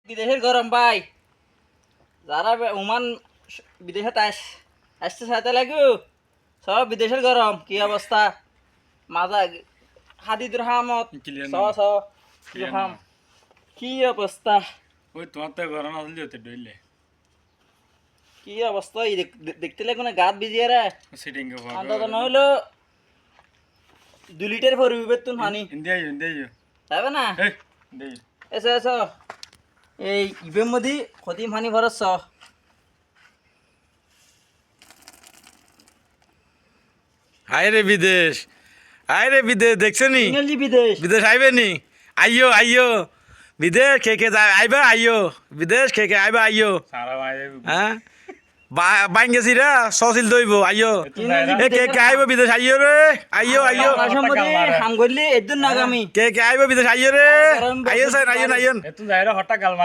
বিদেশের গরম ভাই, যারা ওমান বিদেশে আসতে চাইতে লাগু সব বিদেশের গরম কি অবস্থা মাজা হাদি দুরহামত Clear স না। স দুরহাম কি অবস্থা ওই তোমার তো গরম আসল যেতে ডইলে কি অবস্থা দেখতে লাগে না গাত ভিজিয়ে রে সিটিং কে অন্তত নইলো 2 লিটার ভরবি তুন পানি ইন্ডিয়া যাবে না এই দেই এসো এসো এই ইবের মধ্যে ক্ষতি পানি ভরছ হায়রে বিদেশ দেখছো নি ইংরেজি বিদেশ বিদেশ আইবে নি আইয়ো আইয়ো বিদেশ কে কে যায় আইবা আইয়ো বিদেশ কে কে আইবা আইয়ো সারা ভাই হ্যাঁ বাইন গেছি রে সসিল দইব আইয়ো এ কে কে আইবো বিদেশ আইয়ো রে আইয়ো আইয়ো হাম করলি এদিন নাগামি কে কে আইবো বিদেশ আইয়ো রে আইয়ো সাইন আইয়ো এত যাইরা হঠাৎ গাল মারে